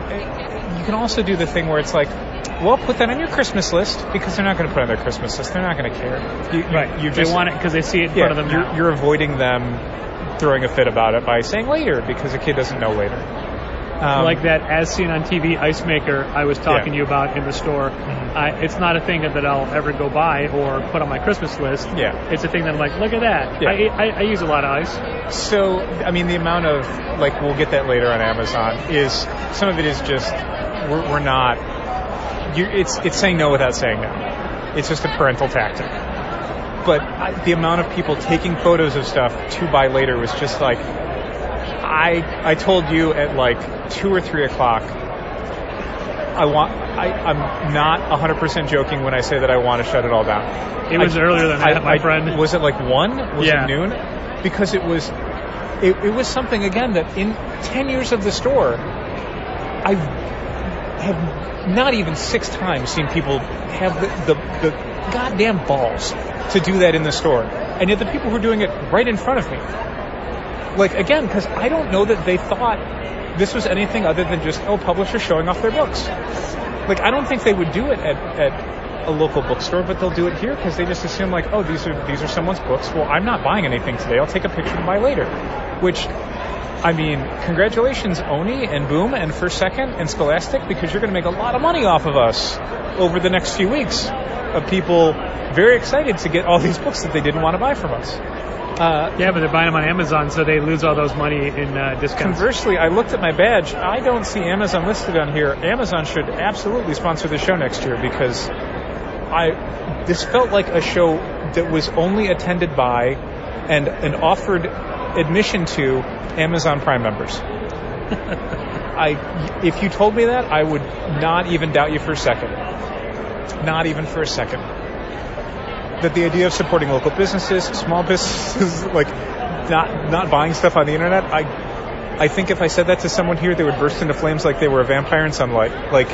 can also do the thing where it's like, well, put that on your Christmas list, because they're not going to put it on their Christmas list. They're not going to care. They want it because they see it in front of them now. You're avoiding them throwing a fit about it by saying later, because a kid doesn't know later. Like that as seen on TV ice maker I was talking to you about in the store. Mm-hmm. It's not a thing that I'll ever go buy or put on my Christmas list. Yeah. It's a thing that I'm like, look at that. Yeah. I use a lot of ice. So, I mean, the amount of, like, we'll get that later on Amazon, is, some of it is just, we're not, it's saying no without saying no. It's just a parental tactic. But the amount of people taking photos of stuff to buy later was just like, I told you at like 2 or 3 o'clock, I'm not 100% joking when I say that I want to shut it all down. It was earlier than that, my friend. Was it like 1? Was it noon? Because it was something, again, that in 10 years of the store, I have not even 6 times seen people have the goddamn balls to do that in the store. And yet the people who are doing it right in front of me. Like, again, because I don't know that they thought this was anything other than just, publishers showing off their books. Like, I don't think they would do it at a local bookstore, but they'll do it here because they just assume, like, these are someone's books. Well, I'm not buying anything today. I'll take a picture to buy later. Which, I mean, congratulations, Oni and Boom and First Second and Scholastic, because you're going to make a lot of money off of us over the next few weeks of people very excited to get all these books that they didn't want to buy from us. But they're buying them on Amazon, so they lose all those money in discounts. Conversely, I looked at my badge. I don't see Amazon listed on here. Amazon should absolutely sponsor the show next year, because this felt like a show that was only attended by and offered admission to Amazon Prime members. If you told me that, I would not even doubt you for a second. Not even for a second. That the idea of supporting local businesses, small businesses, like not buying stuff on the internet, I think if I said that to someone here, they would burst into flames like they were a vampire in sunlight. Like,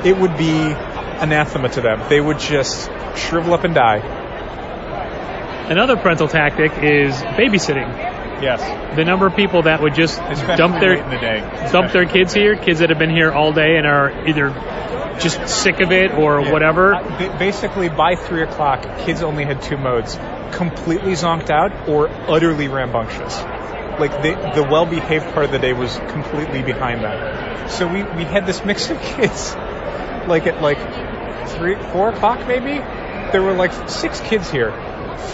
it would be anathema to them. They would just shrivel up and die. Another parental tactic is babysitting. Yes. The number of people that would just dump their kids here, kids that have been here all day and are either just sick of it or whatever. Basically, by 3 o'clock, kids only had 2 modes: completely zonked out or utterly rambunctious. Like, the well-behaved part of the day was completely behind them. So we had this mix of kids. Like, at 4 o'clock maybe, there were like 6 kids here.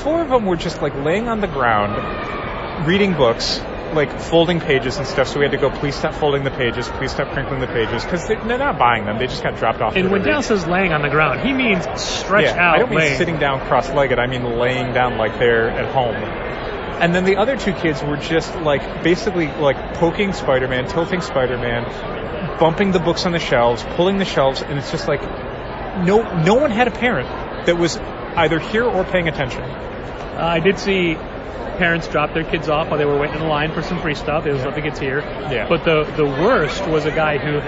4 of them were just like laying on the ground, reading books, like folding pages and stuff. So we had to go, please stop folding the pages, please stop crinkling the pages, because they're not buying them. They just got dropped off. And when Dale says laying on the ground, he means stretched out. I don't mean laying. Sitting down cross-legged. I mean laying down like they're at home. And then the other 2 kids were just like basically like poking Spider-Man, tilting Spider-Man, bumping the books on the shelves, pulling the shelves, and it's just like no one had a parent that was either here or paying attention. I did see parents drop their kids off while they were waiting in the line for some free stuff. They just let the kids here. Yeah. But the worst was a guy who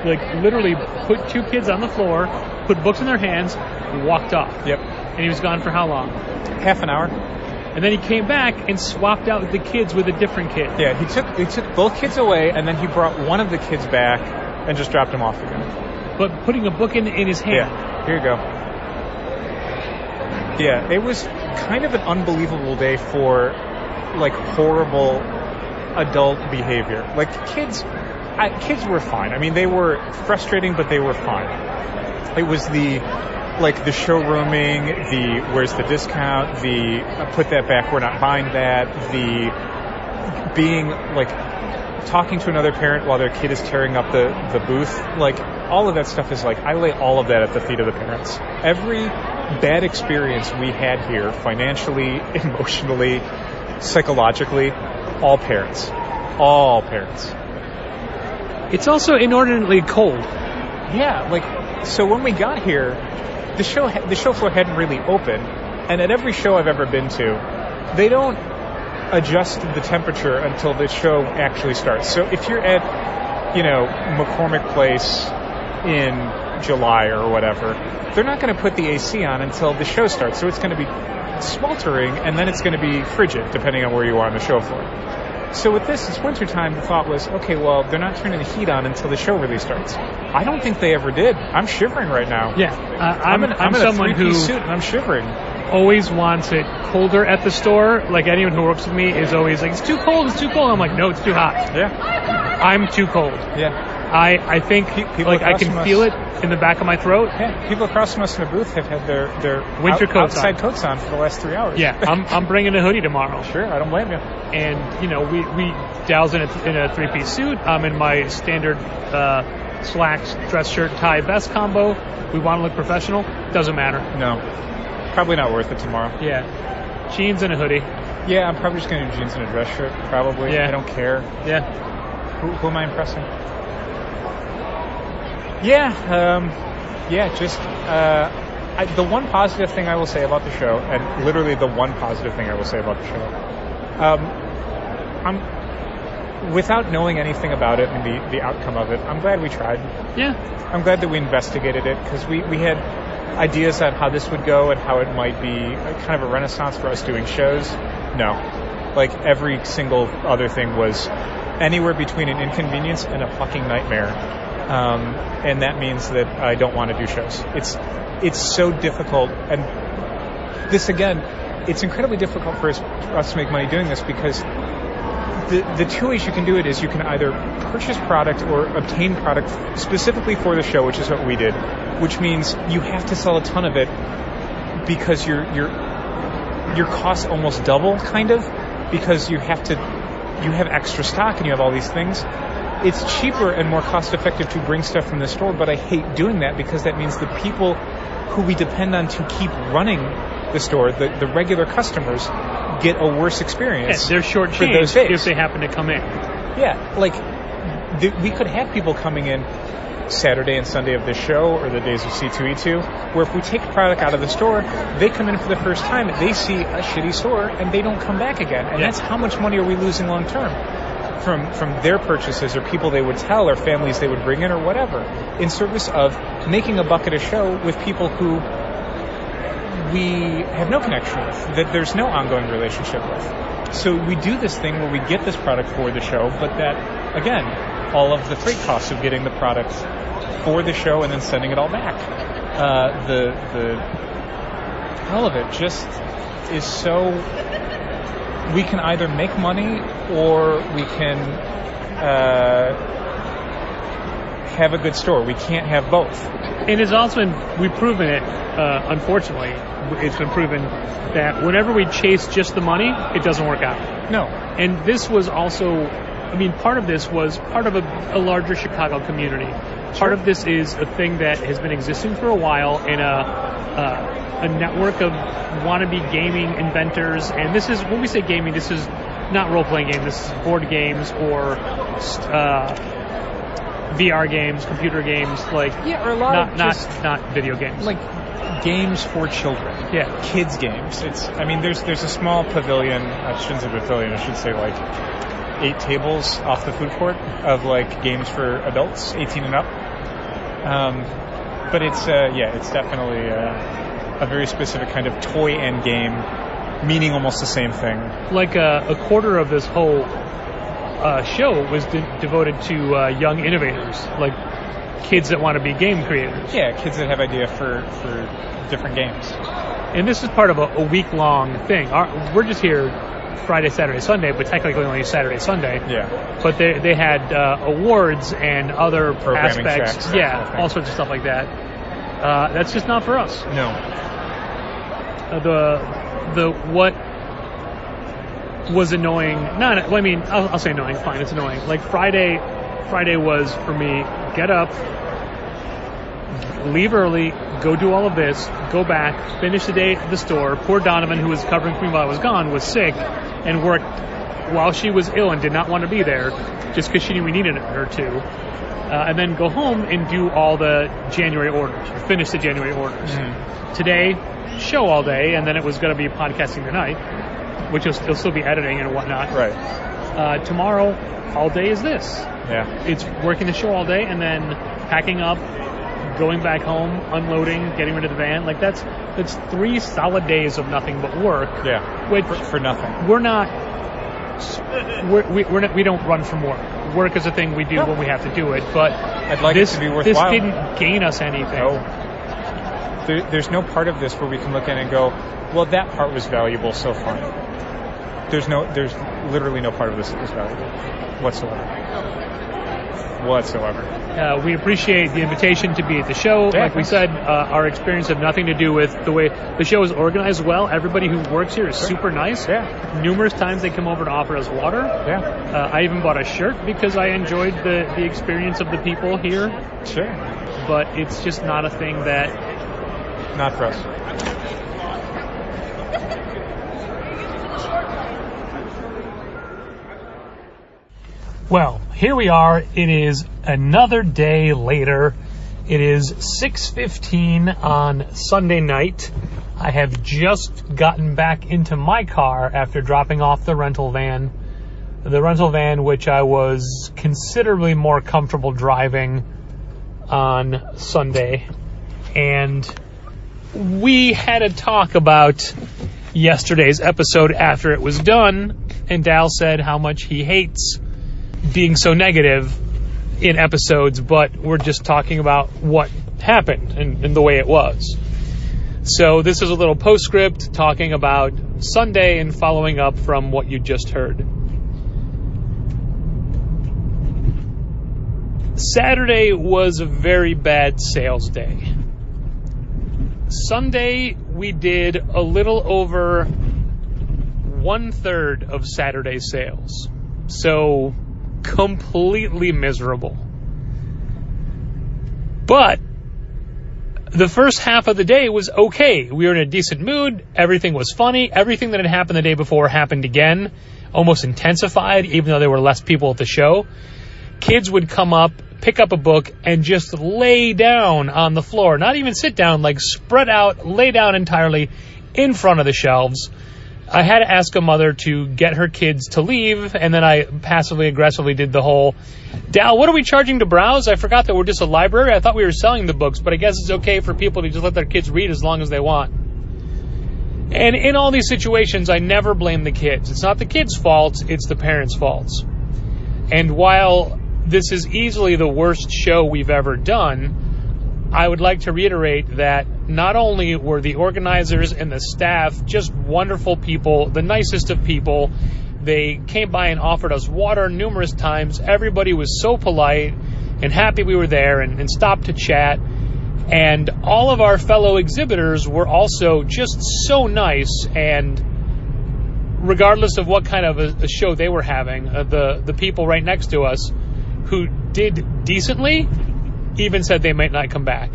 like literally put 2 kids on the floor, put books in their hands, walked off. Yep. And he was gone for how long? Half an hour. And then he came back and swapped out the kids with a different kid. Yeah, he took both kids away, and then he brought one of the kids back and just dropped him off again. But putting a book in his hand. Yeah, here you go. Yeah, it was kind of an unbelievable day for, like, horrible adult behavior. Like, kids were fine. I mean, they were frustrating, but they were fine. It was the showrooming, the where's the discount, the put that back, we're not buying that, the being, like, talking to another parent while their kid is tearing up the booth, like, all of that stuff is like, I lay all of that at the feet of the parents. Every bad experience we had here, financially, emotionally, psychologically, all parents. All parents. It's also inordinately cold. Yeah, like, so when we got here, the show floor hadn't really opened, and at every show I've ever been to, they don't adjust the temperature until the show actually starts. So if you're at, McCormick Place in July or whatever, they're not going to put the AC on until the show starts. So it's going to be sweltering, and then it's going to be frigid, depending on where you are on the show floor. So with this, it's wintertime, the thought was, okay, well, they're not turning the heat on until the show really starts. I don't think they ever did. I'm shivering right now. Yeah, I'm in someone a who suit and I'm shivering. always wants it colder at the store. Like, anyone who works with me is always like, it's too cold, it's too cold. I'm like, no, it's too hot. Yeah. I'm too cold. Yeah. I think, people I can feel it in the back of my throat. Yeah, people across from us in the booth have had their winter coats outside coats on for the last 3 hours. Yeah, I'm bringing a hoodie tomorrow. Sure, I don't blame you. And, we Dal's in a three-piece suit. I'm in my standard slacks, dress shirt, tie, vest combo. We want to look professional. Doesn't matter. No. Probably not worth it tomorrow. Yeah. Jeans and a hoodie. Yeah, I'm probably just going to do jeans and a dress shirt, probably. Yeah. I don't care. Yeah. Who am I impressing? The one positive thing I will say about the show, and literally the one positive thing I will say about the show, I'm without knowing anything about it and the outcome of it, I'm glad we tried. Yeah. I'm glad that we investigated it, because we had ideas on how this would go and how it might be kind of a renaissance for us doing shows. No. Like, every single other thing was anywhere between an inconvenience and a fucking nightmare. And that means that I don't want to do shows. It's so difficult, and this, again, it's incredibly difficult for us to make money doing this, because the two ways you can do it is you can either purchase product or obtain product specifically for the show, which is what we did, which means you have to sell a ton of it because your costs almost double, kind of, because you have extra stock and you have all these things. It's cheaper and more cost-effective to bring stuff from the store, but I hate doing that, because that means the people who we depend on to keep running the store, the regular customers, get a worse experience. Yeah, they're shortchanged if they happen to come in. Yeah, like, we could have people coming in Saturday and Sunday of this show, or the days of C2E2, where if we take product out of the store, they come in for the first time, they see a shitty store, and they don't come back again. And that's how much money are we losing long term from their purchases, or people they would tell, or families they would bring in, or whatever, in service of making a buck at a show with people who we have no connection with, that there's no ongoing relationship with. So we do this thing where we get this product for the show, but that, again, all of the freight costs of getting the product for the show and then sending it all back. All of it just is so, we can either make money or we can have a good store. We can't have both. And it's also we've proven it, unfortunately, it's been proven that whenever we chase just the money, it doesn't work out. No. And this was also, part of this was part of a larger Chicago community. Part of this is a thing that has been existing for a while in a network of wannabe gaming inventors. And this is, when we say gaming, this is not role-playing games. This is board games or VR games, computer games, or a lot not video games, like games for children. Yeah, kids games. There's a small pavilion. I shouldn't say pavilion. I should say 8 tables off the food court of games for adults, 18 and up. But it's definitely a very specific kind of toy and game, meaning almost the same thing. A quarter of this whole show was devoted to young innovators, kids that want to be game creators. Yeah, kids that have idea for different games. And this is part of a week-long thing. We're just here Friday, Saturday, Sunday, but technically only Saturday, Sunday. Yeah. But they had awards and other programming aspects. Tracks, yeah, all sorts of stuff like that. That's just not for us. No. was annoying. I'll say annoying. Fine, it's annoying. Like Friday was for me. Get up, leave early, go do all of this, go back, finish the day at the store. Poor Donovan, who was covering for me while I was gone, was sick and worked while she was ill and did not want to be there, just because she knew we needed her to. And then go home and do all the January orders, or finish the January orders. Mm-hmm. Today, show all day, and then it was going to be podcasting tonight, which you'll still be editing and whatnot. Right. Tomorrow, all day is this. Yeah. It's working the show all day, and then packing up, going back home, unloading, getting rid of the van. Like that's 3 solid days of nothing but work. Yeah. Which for nothing. We don't run from work. Work is a thing we do when we have to do it, but I'd like this, it to be worthwhile. This didn't gain us anything. No. There's no part of this where we can look in and go, well, that part was valuable, so fine. There's literally no part of this that was valuable whatsoever. We appreciate the invitation to be at the show. Yeah, like we said, our experience had nothing to do with the way the show is organized. Well, everybody who works here is super nice. Yeah. Numerous times they come over to offer us water. Yeah. I even bought a shirt because I enjoyed the experience of the people here. Sure. But it's just not a thing that... Not for us. Well, here we are. It is another day later. It is 6:15 on Sunday night. I have just gotten back into my car after dropping off the rental van. The rental van which I was considerably more comfortable driving on Sunday. And we had a talk about yesterday's episode after it was done, and Dal said how much he hates being so negative in episodes, but we're just talking about what happened and the way it was. So this is a little postscript talking about Sunday and following up from what you just heard. Saturday was a very bad sales day. Sunday we did a little over 1/3 of Saturday's sales. So completely miserable. But the first half of the day was okay. We were in a decent mood. Everything was funny. Everything that had happened the day before happened again, almost intensified, even though there were less people at the show. Kids would come up, pick up a book, and just lay down on the floor. Not even sit down, like spread out, lay down entirely in front of the shelves. I had to ask a mother to get her kids to leave, and then I passively aggressively did the whole, Dal, what are we charging to browse? I forgot that we're just a library. I thought we were selling the books, but I guess it's okay for people to just let their kids read as long as they want. And in all these situations, I never blame the kids. It's not the kids' fault, it's the parents' faults. And while this is easily the worst show we've ever done, I would like to reiterate that not only were the organizers and the staff just wonderful people, the nicest of people, they came by and offered us water numerous times. Everybody was so polite and happy we were there and stopped to chat. And all of our fellow exhibitors were also just so nice, and regardless of what kind of a show they were having, the people right next to us who did decently even said they might not come back.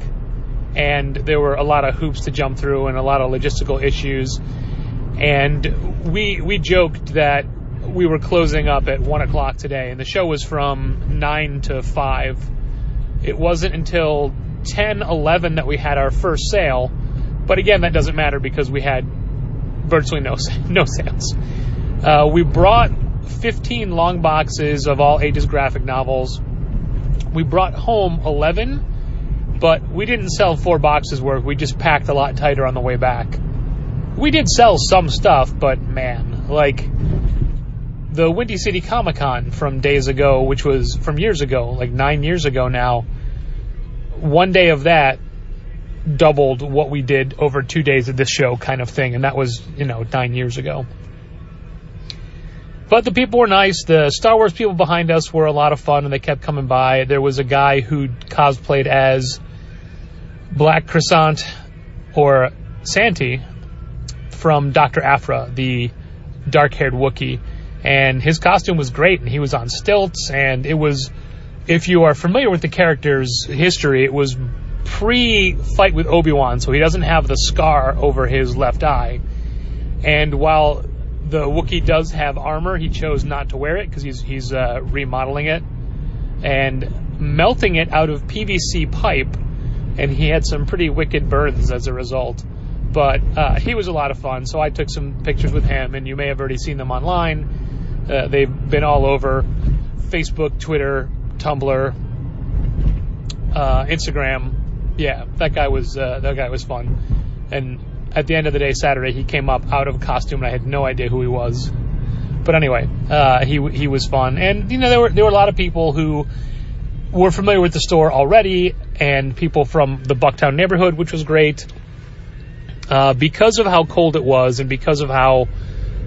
And there were a lot of hoops to jump through and a lot of logistical issues. And we joked that we were closing up at 1 o'clock today, and the show was from 9 to 5. It wasn't until 10, 11 that we had our first sale. But again, that doesn't matter because we had virtually no sales. We brought 15 long boxes of all ages graphic novels. We brought home 11, but we didn't sell 4 boxes worth. We just packed a lot tighter on the way back. We did sell some stuff, but man, like the Windy City Comic-Con from days ago, which was from years ago, like 9 years ago now, one day of that doubled what we did over 2 days of this show kind of thing, and that was, 9 years ago. But the people were nice. The Star Wars people behind us were a lot of fun, and they kept coming by. There was a guy who cosplayed as Black Croissant, or Santi, from Dr. Aphra, the dark-haired Wookiee. And his costume was great, and he was on stilts, and it was, if you are familiar with the character's history, it was pre-fight with Obi-Wan, so he doesn't have the scar over his left eye. And while the Wookiee does have armor, he chose not to wear it because he's remodeling it and melting it out of PVC pipe, and he had some pretty wicked burns as a result. But he was a lot of fun, so I took some pictures with him, and you may have already seen them online. They've been all over Facebook, Twitter, Tumblr, Instagram. Yeah, that guy was fun. And at the end of the day, Saturday, he came up out of costume, and I had no idea who he was. But anyway, he was fun, and there were a lot of people who were familiar with the store already, and people from the Bucktown neighborhood, which was great. Because of how cold it was, and because of how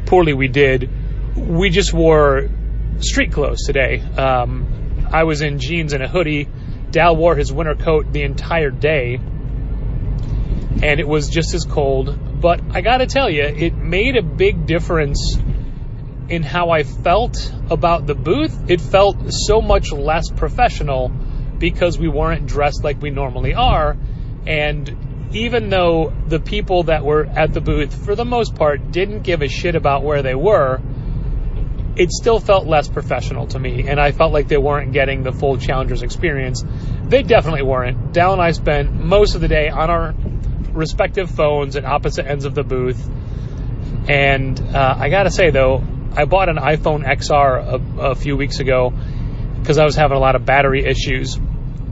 poorly we did, we just wore street clothes today. I was in jeans and a hoodie. Dal wore his winter coat the entire day, and it was just as cold. But I gotta tell you, it made a big difference in how I felt about the booth. It felt so much less professional because we weren't dressed like we normally are. And even though the people that were at the booth, for the most part, didn't give a shit about where they were, it still felt less professional to me, and I felt like they weren't getting the full Challengers experience. They definitely weren't. Dal and I spent most of the day on our respective phones at opposite ends of the booth, and I gotta say, though, I bought an iPhone XR a few weeks ago because I was having a lot of battery issues.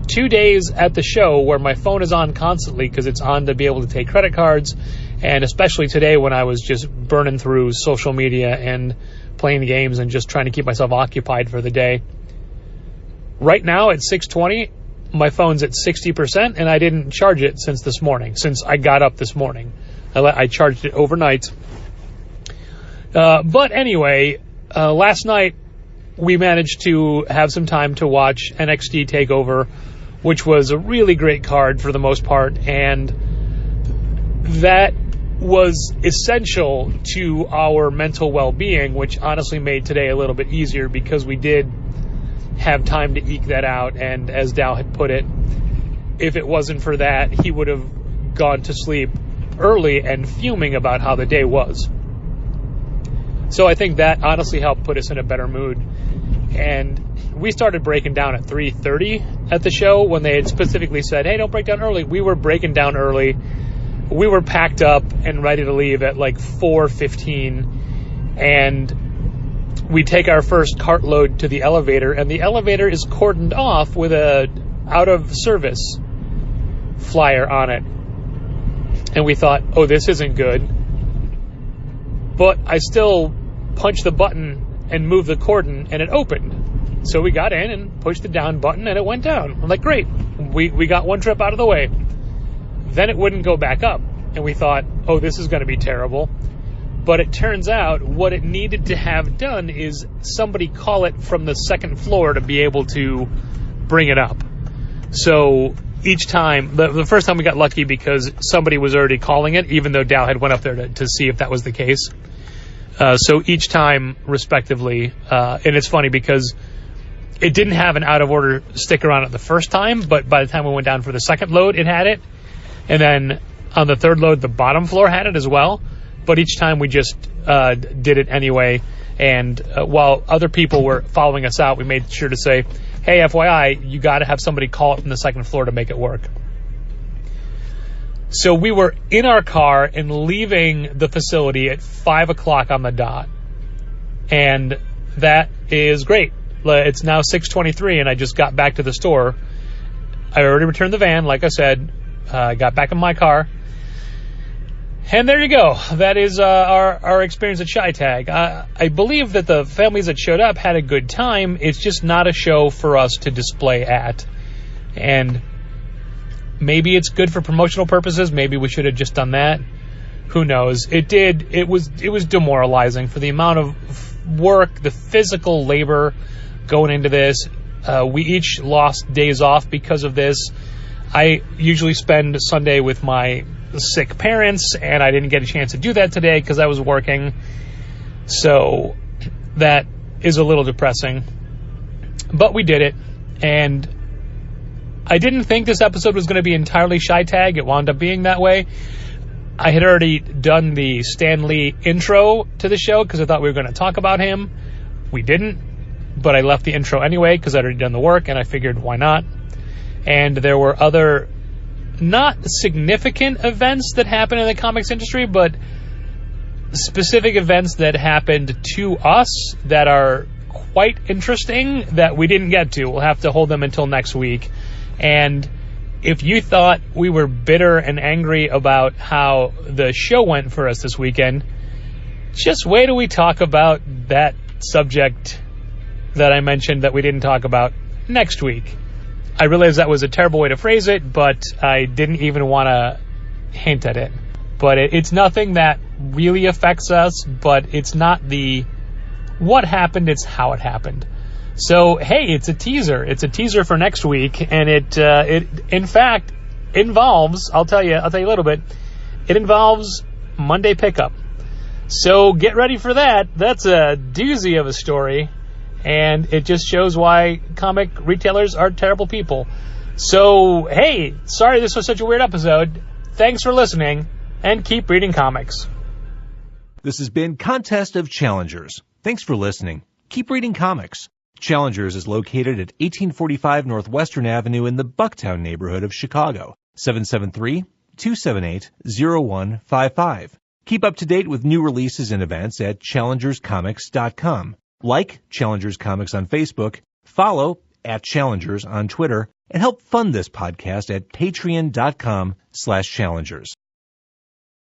2 days at the show where my phone is on constantly because it's on to be able to take credit cards, and especially today when I was just burning through social media and playing games and just trying to keep myself occupied for the day. Right now at 6:20, my phone's at 60%, and I didn't charge it since this morning, since I got up this morning. I charged it overnight. But anyway, last night we managed to have some time to watch NXT TakeOver, which was a really great card for the most part, and that was essential to our mental well-being, which honestly made today a little bit easier because we did have time to eke that out. And as Dal had put it, if it wasn't for that, he would have gone to sleep early and fuming about how the day was. So I think that honestly helped put us in a better mood. And we started breaking down at 3:30 at the show when they had specifically said, hey, don't break down early. We were breaking down early. We were packed up and ready to leave at like 4:15, and we take our first cartload to the elevator, and the elevator is cordoned off with a out of service flyer on it. And we thought, oh, this isn't good. But I still punched the button and moved the cordon, and it opened. So we got in and pushed the down button, and it went down. I'm like, great, we got one trip out of the way. Then it wouldn't go back up, and we thought, oh, this is going to be terrible. But it turns out what it needed to have done is somebody call it from the second floor to be able to bring it up. So each time, the first time we got lucky because somebody was already calling it, even though Dal had went up there to see if that was the case. So each time, respectively, and it's funny because it didn't have an out of order sticker on it the first time, but by the time we went down for the second load, it had it. And then on the third load, the bottom floor had it as well. But each time we just did it anyway. And while other people were following us out, we made sure to say, hey, FYI, you got to have somebody call it from the second floor to make it work. So we were in our car and leaving the facility at 5 o'clock on the dot. And that is great. It's now 6:23, and I just got back to the store. I already returned the van, like I said. Got back in my car. And there you go. That is our experience at ChiTaG. I believe that the families that showed up had a good time. It's just not a show for us to display at. And maybe it's good for promotional purposes. Maybe we should have just done that. Who knows? It was demoralizing for the amount of work, the physical labor going into this. We each lost days off because of this. I usually spend Sunday with my sick parents, and I didn't get a chance to do that today because I was working. So that is a little depressing. But we did it, and I didn't think this episode was going to be entirely ChiTaG. It wound up being that way. I had already done the Stan Lee intro to the show because I thought we were going to talk about him. We didn't, but I left the intro anyway because I'd already done the work, and I figured why not. And there were other not significant events that happened in the comics industry, but specific events that happened to us that are quite interesting that we didn't get to. We'll have to hold them until next week. And if you thought we were bitter and angry about how the show went for us this weekend, just wait till we talk about that subject that I mentioned that we didn't talk about next week. I realize that was a terrible way to phrase it, but I didn't even want to hint at it. But it's nothing that really affects us, but it's not the what happened, it's how it happened. So, hey, it's a teaser. It's a teaser for next week, and it in fact involves, I'll tell you a little bit, it involves Monday Pickup. So get ready for that. That's a doozy of a story, and it just shows why comic retailers are terrible people. So, hey, sorry this was such a weird episode. Thanks for listening, and keep reading comics. This has been Contest of Challengers. Thanks for listening. Keep reading comics. Challengers is located at 1845 Northwestern Avenue in the Bucktown neighborhood of Chicago. 773-278-0155. Keep up to date with new releases and events at challengerscomics.com. Like Challengers Comics on Facebook, follow @Challengers on Twitter, and help fund this podcast at patreon.com/challengers.